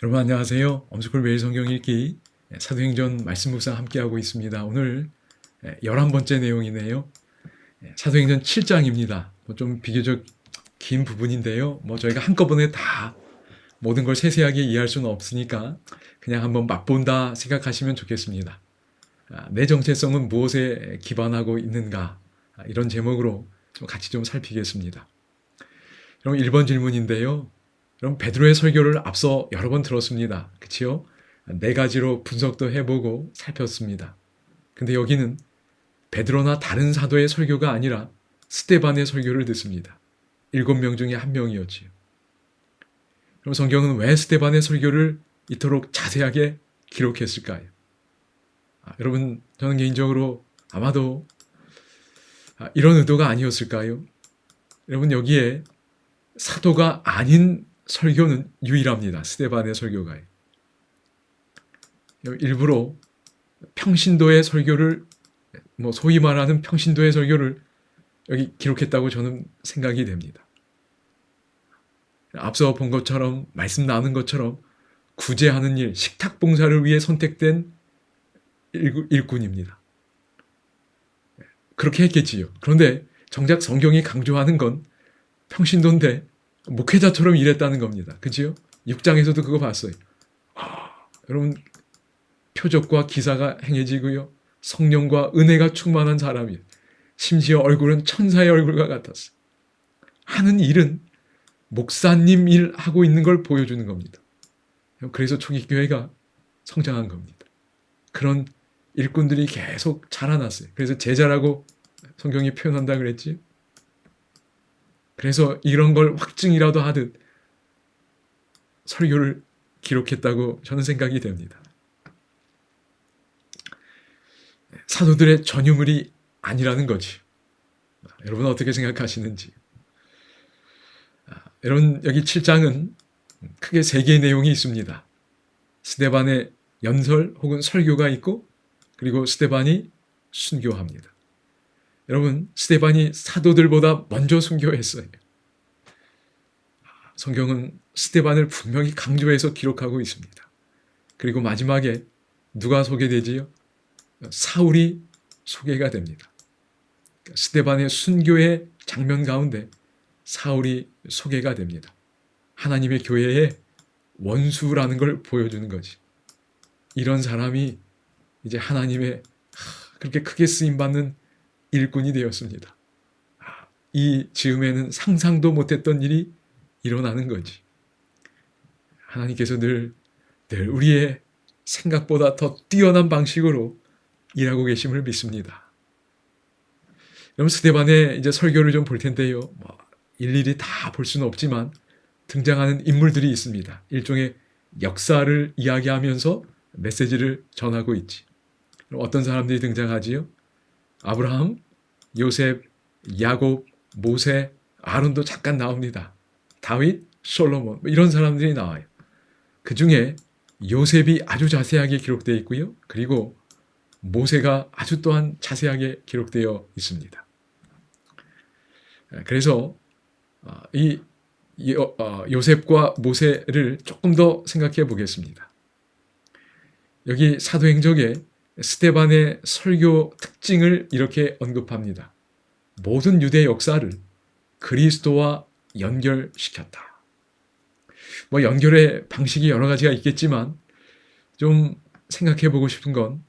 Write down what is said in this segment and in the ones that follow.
여러분 안녕하세요. 엄숙쿨 매일 성경 읽기 사도행전 말씀 묵상 함께하고 있습니다. 오늘 11번째 내용이네요. 사도행전 7장입니다. 좀 비교적 긴 부분인데요. 저희가 한꺼번에 다 모든 걸 세세하게 이해할 수는 없으니까 그냥 한번 맛본다 생각하시면 좋겠습니다. 내 정체성은 무엇에 기반하고 있는가? 이런 제목으로 같이 좀 살피겠습니다. 그럼 1번 질문인데요. 그럼 베드로의 설교를 앞서 여러 번 들었습니다. 그치요? 네 가지로 분석도 해보고 살폈습니다. 근데 여기는 베드로나 다른 사도의 설교가 아니라 스데반의 설교를 듣습니다. 7명 중에 한 명이었지요. 그럼 성경은 왜 스데반의 설교를 이토록 자세하게 기록했을까요? 여러분, 저는 개인적으로 아마도 이런 의도가 아니었을까요? 여러분, 여기에 사도가 아닌 설교는 유일합니다. 스데반의 설교가. 일부러 평신도의 설교를, 소위 말하는 평신도의 설교를 여기 기록했다고 저는 생각이 됩니다. 앞서 본 것처럼, 말씀 나눈 것처럼 구제하는 일, 식탁 봉사를 위해 선택된 일꾼입니다. 그렇게 했겠지요. 그런데 정작 성경이 강조하는 건 평신도인데 목회자처럼 일했다는 겁니다. 그치요? 6장에서도 그거 봤어요. 여러분, 표적과 기사가 행해지고요. 성령과 은혜가 충만한 사람이에요. 심지어 얼굴은 천사의 얼굴과 같았어요. 하는 일은 목사님 일 하고 있는 걸 보여주는 겁니다. 그래서 초기교회가 성장한 겁니다. 그런 일꾼들이 계속 자라났어요. 그래서 제자라고 성경이 표현한다 그랬지. 그래서 이런 걸 확증이라도 하듯 설교를 기록했다고 저는 생각이 됩니다. 사도들의 전유물이 아니라는 거지. 여러분 어떻게 생각하시는지. 여러분 여기 7장은 크게 3개의 내용이 있습니다. 스데반의 연설 혹은 설교가 있고 그리고 스데반이 순교합니다. 여러분 스데반이 사도들보다 먼저 순교했어요. 성경은 스데반을 분명히 강조해서 기록하고 있습니다. 그리고 마지막에 누가 소개되지요? 사울이 소개가 됩니다. 스데반의 순교의 장면 가운데 사울이 소개가 됩니다. 하나님의 교회의 원수라는 걸 보여주는 거지. 이런 사람이 이제 하나님의 그렇게 크게 쓰임받는 일꾼이 되었습니다. 이 즈음에는 상상도 못했던 일이 일어나는 거지. 하나님께서 늘 우리의 생각보다 더 뛰어난 방식으로 일하고 계심을 믿습니다. 여러분 스데반의 이제 설교를 좀 볼 텐데요. 일일이 다 볼 수는 없지만 등장하는 인물들이 있습니다. 일종의 역사를 이야기하면서 메시지를 전하고 있지. 어떤 사람들이 등장하지요? 아브라함, 요셉, 야곱, 모세, 아론도 잠깐 나옵니다. 다윗, 솔로몬 이런 사람들이 나와요. 그 중에 요셉이 아주 자세하게 기록되어 있고요. 그리고 모세가 아주 또한 자세하게 기록되어 있습니다. 그래서 이 요셉과 모세를 조금 더 생각해 보겠습니다. 여기 사도행전에 스데반의 설교 특징을 이렇게 언급합니다. 모든 유대 역사를 그리스도와 연결시켰다. 연결의 방식이 여러 가지가 있겠지만 좀 생각해 보고 싶은 건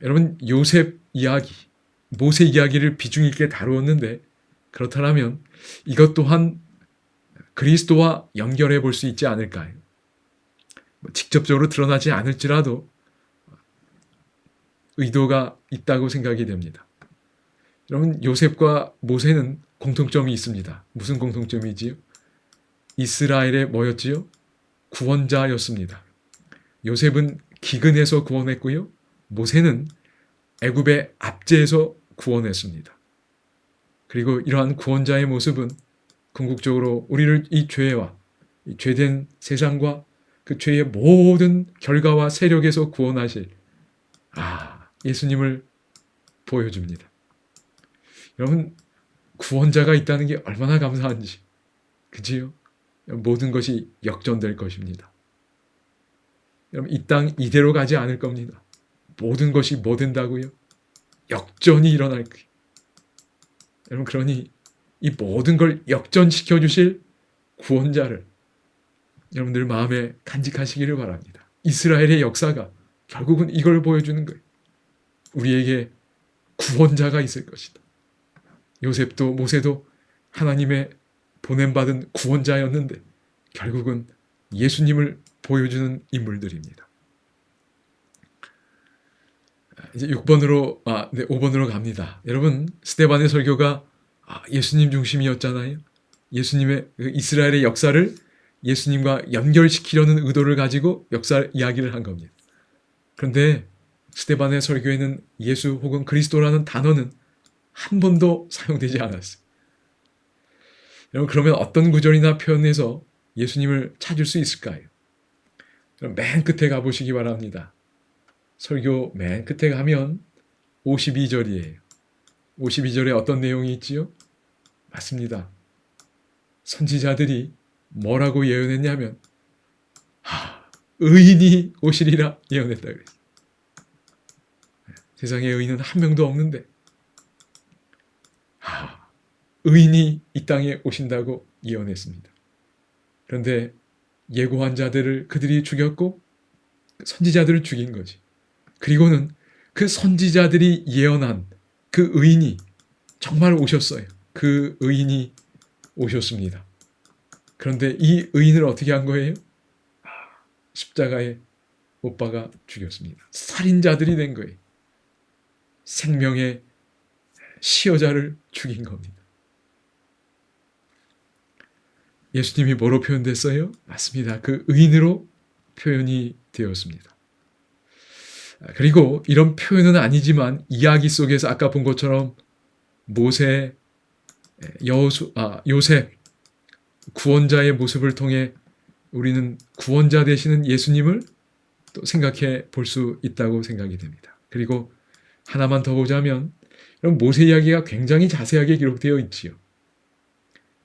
여러분 요셉 이야기, 모세 이야기를 비중 있게 다루었는데 그렇다면 이것 또한 그리스도와 연결해 볼 수 있지 않을까요? 직접적으로 드러나지 않을지라도 의도가 있다고 생각이 됩니다. 여러분 요셉과 모세는 공통점이 있습니다. 무슨 공통점이지요? 이스라엘의 뭐였지요? 구원자였습니다. 요셉은 기근에서 구원했고요. 모세는 애굽의 압제에서 구원했습니다. 그리고 이러한 구원자의 모습은 궁극적으로 우리를 이 죄와 이 죄된 세상과 그 죄의 모든 결과와 세력에서 구원하실 예수님을 보여줍니다. 여러분 구원자가 있다는 게 얼마나 감사한지. 그치요? 모든 것이 역전될 것입니다. 여러분, 이 땅 이대로 가지 않을 겁니다. 모든 것이 뭐 된다고요? 역전이 일어날 거예요. 여러분, 그러니 이 모든 걸 역전시켜 주실 구원자를 여러분들 마음에 간직하시기를 바랍니다. 이스라엘의 역사가 결국은 이걸 보여주는 거예요. 우리에게 구원자가 있을 것이다. 요셉도 모세도 하나님의 보냄받은 구원자였는데 결국은 예수님을 보여주는 인물들입니다. 이제 5번으로 갑니다. 여러분, 스데반의 설교가 예수님 중심이었잖아요. 예수님의 이스라엘의 역사를 예수님과 연결시키려는 의도를 가지고 역사 이야기를 한 겁니다. 그런데 스데반의 설교에는 예수 혹은 그리스도라는 단어는 한 번도 사용되지 않았어요. 여러분, 그러면 어떤 구절이나 표현에서 예수님을 찾을 수 있을까요? 그럼 맨 끝에 가보시기 바랍니다. 설교 맨 끝에 가면 52절이에요. 52절에 어떤 내용이 있지요? 맞습니다. 선지자들이 뭐라고 예언했냐면 의인이 오시리라 예언했다 그랬어요. 세상에 의인은 한 명도 없는데 의인이 이 땅에 오신다고 예언했습니다. 그런데 예고한 자들을 그들이 죽였고 선지자들을 죽인 거지. 그리고는 그 선지자들이 예언한 그 의인이 정말 오셨어요. 그 의인이 오셨습니다. 그런데 이 의인을 어떻게 한 거예요? 십자가에 못 박아 죽였습니다. 살인자들이 된 거예요. 생명의 시여자를 죽인 겁니다. 예수님이 뭐로 표현됐어요? 맞습니다. 그 의인으로 표현이 되었습니다. 그리고 이런 표현은 아니지만 이야기 속에서 아까 본 것처럼 모세, 요셉, 구원자의 모습을 통해 우리는 구원자 되시는 예수님을 또 생각해 볼 수 있다고 생각이 됩니다. 그리고 하나만 더 보자면 모세 이야기가 굉장히 자세하게 기록되어 있지요.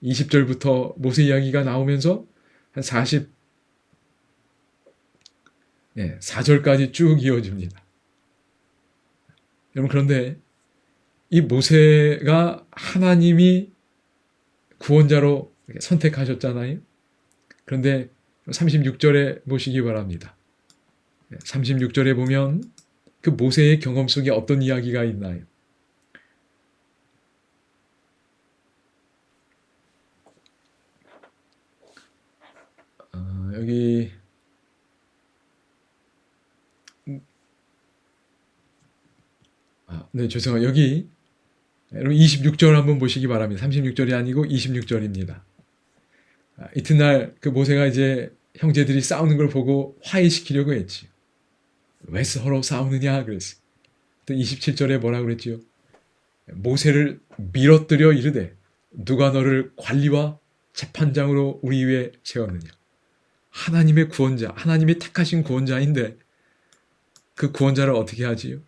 20절부터 모세 이야기가 나오면서 한 4절까지 쭉 이어집니다. 여러분, 그런데 이 모세가 하나님이 구원자로 선택하셨잖아요. 그런데 36절에 보시기 바랍니다. 36절에 보면 그 모세의 경험 속에 어떤 이야기가 있나요? 여기 죄송해요. 여기 여러분 26절 한번 보시기 바랍니다. 36절이 아니고 26절입니다. 이튿날 그 모세가 이제 형제들이 싸우는 걸 보고 화해시키려고 했지요. 왜 서로 싸우느냐 그랬어요. 또 27절에 뭐라고 그랬지요? 모세를 밀어뜨려 이르되 누가 너를 관리와 재판장으로 우리 위에 세웠느냐. 하나님의 구원자, 하나님이 택하신 구원자인데 그 구원자를 어떻게 하지요?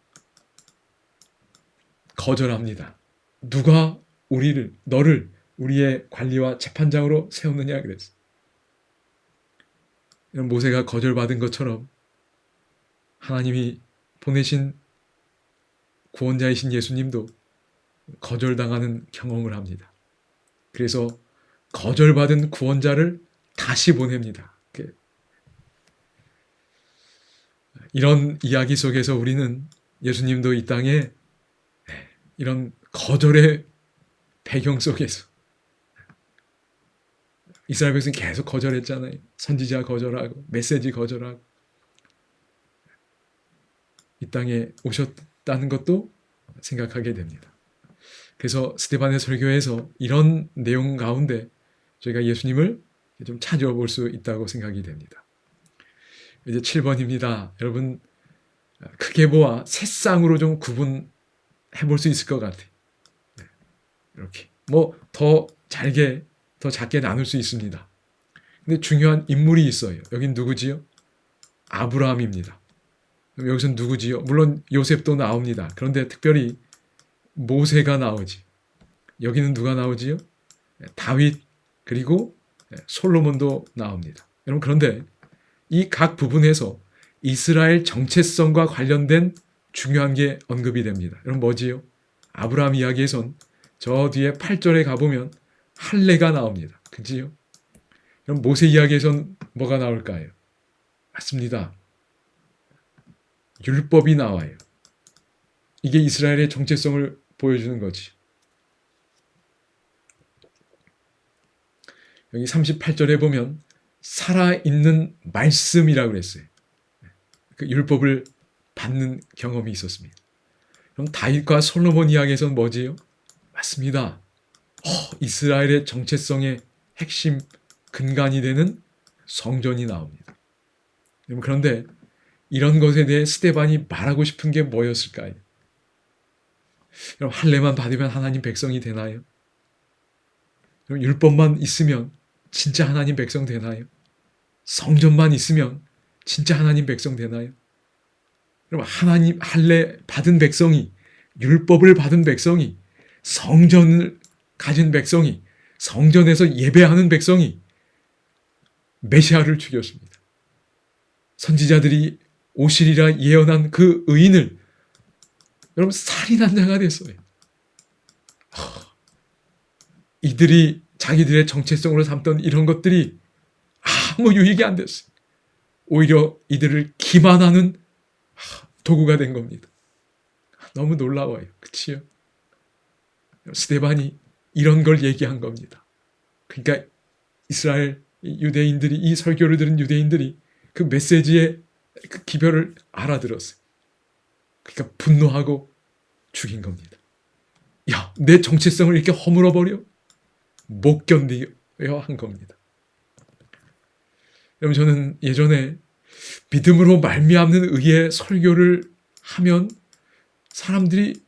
거절합니다. 누가 너를 우리의 관리와 재판장으로 세웠느냐 그랬어. 모세가 거절받은 것처럼 하나님이 보내신 구원자이신 예수님도 거절당하는 경험을 합니다. 그래서 거절받은 구원자를 다시 보냅니다. 이런 이야기 속에서 우리는 예수님도 이 땅에 이런 거절의 배경 속에서 이스라엘 백성이 계속 거절했잖아요. 선지자 거절하고 메시지 거절하고 이 땅에 오셨다는 것도 생각하게 됩니다. 그래서 스데반의 설교에서 이런 내용 가운데 저희가 예수님을 좀 찾아볼 수 있다고 생각이 됩니다. 이제 7번입니다. 여러분, 크게 보아 세 쌍으로 좀 구분해 볼 수 있을 것 같아요. 이렇게 더 작게 나눌 수 있습니다. 근데 중요한 인물이 있어요. 여긴 누구지요? 아브라함입니다. 그럼 여기서 누구지요? 물론 요셉도 나옵니다. 그런데 특별히 모세가 나오지. 여기는 누가 나오지요? 다윗 그리고 솔로몬도 나옵니다. 여러분, 그런데 이 각 부분에서 이스라엘 정체성과 관련된 중요한 게 언급이 됩니다. 여러분 뭐지요? 아브라함 이야기에선 저 뒤에 8절에 가보면 할례가 나옵니다. 그지요? 그럼 모세 이야기에선 뭐가 나올까요? 맞습니다. 율법이 나와요. 이게 이스라엘의 정체성을 보여주는 거지. 여기 38절에 보면 살아있는 말씀이라고 그랬어요. 그 율법을 받는 경험이 있었습니다. 그럼 다윗과 솔로몬 이야기에서는 뭐지요? 맞습니다. 이스라엘의 정체성의 핵심 근간이 되는 성전이 나옵니다. 그런데 이런 것에 대해 스데반이 말하고 싶은 게 뭐였을까요? 그럼 할례만 받으면 하나님 백성이 되나요? 그럼 율법만 있으면 진짜 하나님 백성 되나요? 성전만 있으면 진짜 하나님 백성 되나요? 그럼 하나님 할례 받은 백성이, 율법을 받은 백성이, 성전을 가진 백성이, 성전에서 예배하는 백성이 메시아를 죽였습니다. 선지자들이 오시리라 예언한 그 의인을 여러분 살인한 자가 됐어요. 이들이 자기들의 정체성으로 삼던 이런 것들이 아무 유익이 안 됐어요. 오히려 이들을 기만하는 도구가 된 겁니다. 너무 놀라워요. 그치요? 스데반이 이런 걸 얘기한 겁니다. 그러니까 이스라엘 유대인들이, 이 설교를 들은 유대인들이 그 메시지의 그 기별을 알아들었어요. 그러니까 분노하고 죽인 겁니다. 야, 내 정체성을 이렇게 허물어버려? 못 견디어야 한 겁니다. 여러분, 저는 예전에 믿음으로 말미암는 의의 설교를 하면 사람들이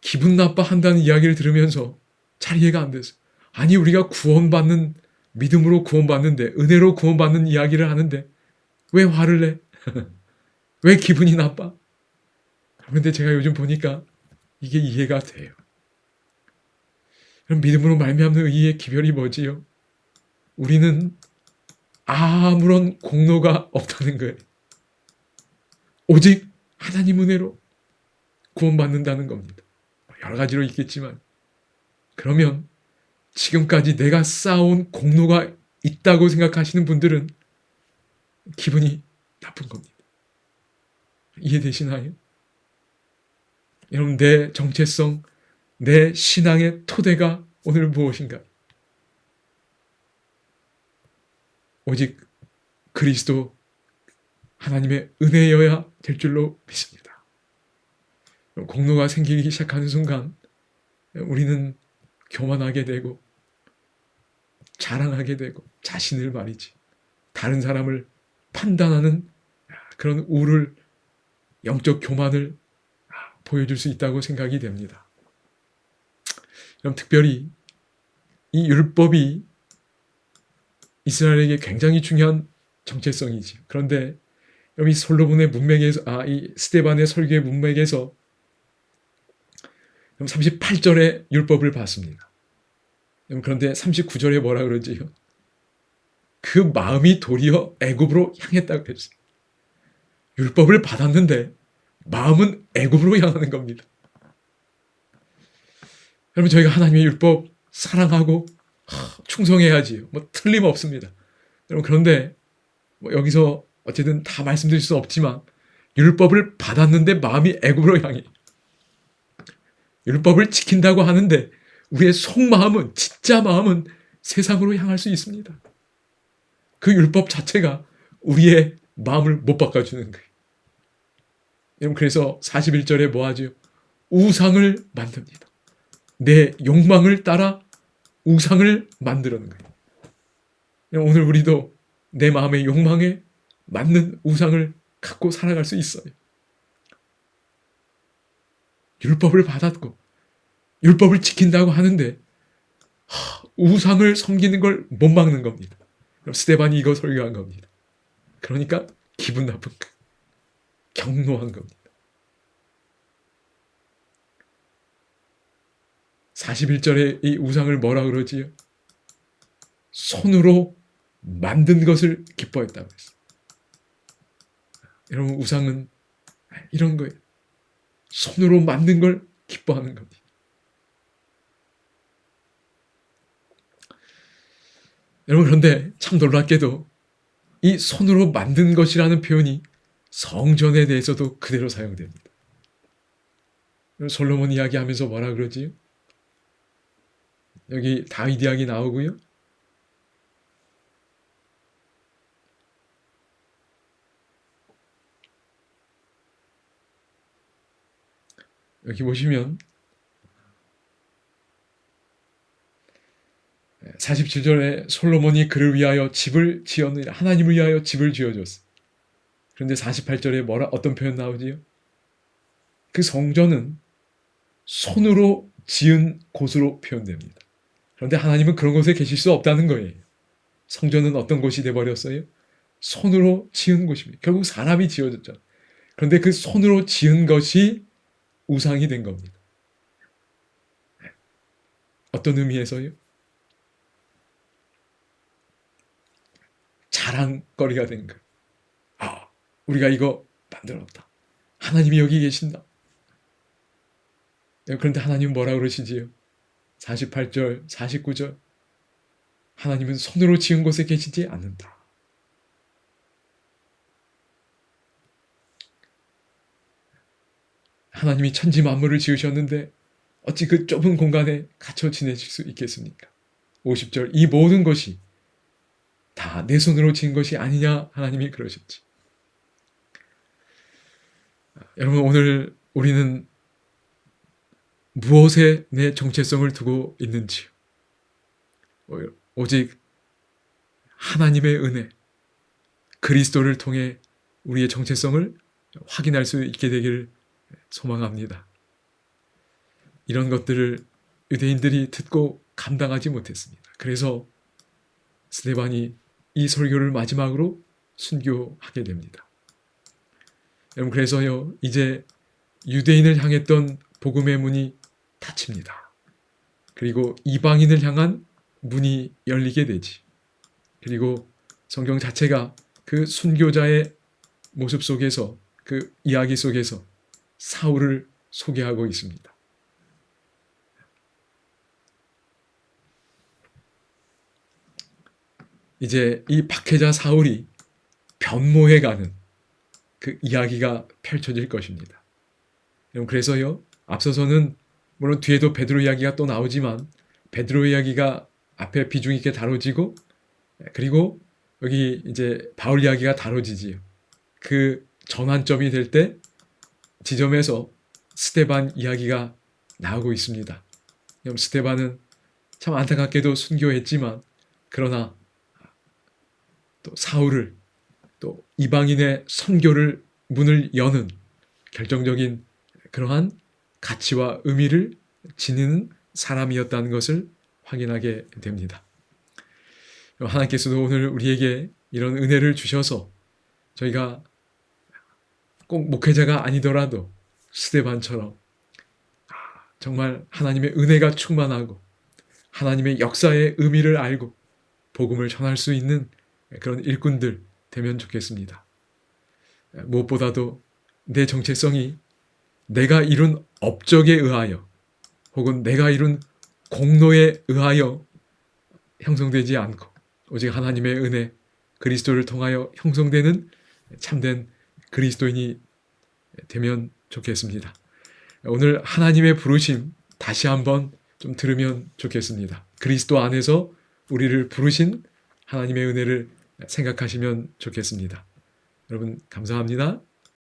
기분 나빠한다는 이야기를 들으면서 잘 이해가 안 됐어요. 아니, 우리가 구원받는, 믿음으로 구원받는데, 은혜로 구원받는 이야기를 하는데 왜 화를 내? 왜 기분이 나빠? 그런데 제가 요즘 보니까 이게 이해가 돼요. 그럼 믿음으로 말미암는 의의 기별이 뭐지요? 우리는 아무런 공로가 없다는 거예요. 오직 하나님 은혜로 구원받는다는 겁니다. 여러 가지로 있겠지만, 그러면 지금까지 내가 쌓아온 공로가 있다고 생각하시는 분들은 기분이 나쁜 겁니다. 이해되시나요? 여러분, 내 정체성, 내 신앙의 토대가 오늘 무엇인가? 오직 그리스도 하나님의 은혜여야 될 줄로 믿습니다. 공로가 생기기 시작하는 순간 우리는 교만하게 되고 자랑하게 되고, 자신을 말이지, 다른 사람을 판단하는 그런 우를, 영적 교만을 보여줄 수 있다고 생각이 됩니다. 그럼 특별히 이 율법이 이스라엘에게 굉장히 중요한 정체성이지. 그런데 이 솔로몬의 문맥에서, 이 스데반의 설교의 문맥에서 38절의 율법을 봤습니다. 그런데 39절에 뭐라 그러지요? 그 마음이 도리어 애굽으로 향했다고 했어요. 율법을 받았는데 마음은 애굽으로 향하는 겁니다. 여러분, 저희가 하나님의 율법 사랑하고 충성해야지요. 틀림없습니다. 여러분, 그런데 여기서 어쨌든 다 말씀드릴 수 없지만 율법을 받았는데 마음이 애굽으로 향해. 율법을 지킨다고 하는데 우리의 속마음은, 진짜 마음은 세상으로 향할 수 있습니다. 그 율법 자체가 우리의 마음을 못 바꿔주는 거예요. 여러분, 그래서 41절에 뭐 하죠? 우상을 만듭니다. 내 욕망을 따라 우상을 만들어는 거예요. 오늘 우리도 내 마음의 욕망에 맞는 우상을 갖고 살아갈 수 있어요. 율법을 받았고 율법을 지킨다고 하는데 우상을 섬기는 걸 못 막는 겁니다. 그럼 스데반이 이거 설교한 겁니다. 그러니까 기분 나쁜 거, 경노한 겁니다. 41절에 이 우상을 뭐라 그러지요? 손으로 만든 것을 기뻐했다고 했어요. 여러분, 우상은 이런 거예요. 손으로 만든 걸 기뻐하는 겁니다. 여러분, 그런데 참 놀랍게도 이 손으로 만든 것이라는 표현이 성전에 대해서도 그대로 사용됩니다. 솔로몬 이야기하면서 뭐라 그러지요? 여기 다윗 이야기 나오고요. 여기 보시면 47절에 솔로몬이 그를 위하여 집을 지었느니라. 하나님을 위하여 집을 지어줬어. 그런데 48절에 어떤 표현 나오지요? 그 성전은 손으로 지은 곳으로 표현됩니다. 그런데 하나님은 그런 곳에 계실 수 없다는 거예요. 성전은 어떤 곳이 돼버렸어요? 손으로 지은 곳입니다. 결국 사람이 지어졌죠. 그런데 그 손으로 지은 것이 우상이 된 겁니다. 어떤 의미에서요? 자랑거리가 된 거예요. 아, 우리가 이거 만들었다. 하나님이 여기 계신다. 그런데 하나님은 뭐라 그러시지요? 48절, 49절. 하나님은 손으로 지은 곳에 계시지 않는다. 하나님이 천지 만물을 지으셨는데 어찌 그 좁은 공간에 갇혀 지내실 수 있겠습니까? 50절, 이 모든 것이 다 내 손으로 지은 것이 아니냐, 하나님이 그러셨지. 여러분, 오늘 우리는 무엇에 내 정체성을 두고 있는지요? 오직 하나님의 은혜, 그리스도를 통해 우리의 정체성을 확인할 수 있게 되기를 소망합니다. 이런 것들을 유대인들이 듣고 감당하지 못했습니다. 그래서 스데반이 이 설교를 마지막으로 순교하게 됩니다. 여러분, 그래서요, 이제 유대인을 향했던 복음의 문이 닫힙니다. 그리고 이방인을 향한 문이 열리게 되지. 그리고 성경 자체가 그 순교자의 모습 속에서, 그 이야기 속에서 사울을 소개하고 있습니다. 이제 이 박해자 사울이 변모해가는 그 이야기가 펼쳐질 것입니다. 그래서요, 앞서서는 물론 뒤에도 베드로 이야기가 또 나오지만 베드로 이야기가 앞에 비중 있게 다뤄지고, 그리고 여기 이제 바울 이야기가 다뤄지지요. 그 전환점이 될 때 지점에서 스데반 이야기가 나오고 있습니다. 스데반은 참 안타깝게도 순교했지만, 그러나 또 사울을, 또 이방인의 선교를 문을 여는 결정적인 그러한 가치와 의미를 지니는 사람이었다는 것을 확인하게 됩니다. 하나님께서도 오늘 우리에게 이런 은혜를 주셔서 저희가 꼭 목회자가 아니더라도 스데반처럼 정말 하나님의 은혜가 충만하고 하나님의 역사의 의미를 알고 복음을 전할 수 있는 그런 일꾼들 되면 좋겠습니다. 무엇보다도 내 정체성이 내가 이룬 업적에 의하여 혹은 내가 이룬 공로에 의하여 형성되지 않고 오직 하나님의 은혜, 그리스도를 통하여 형성되는 참된 그리스도인이 되면 좋겠습니다. 오늘 하나님의 부르심 다시 한번 좀 들으면 좋겠습니다. 그리스도 안에서 우리를 부르신 하나님의 은혜를 생각하시면 좋겠습니다. 여러분, 감사합니다.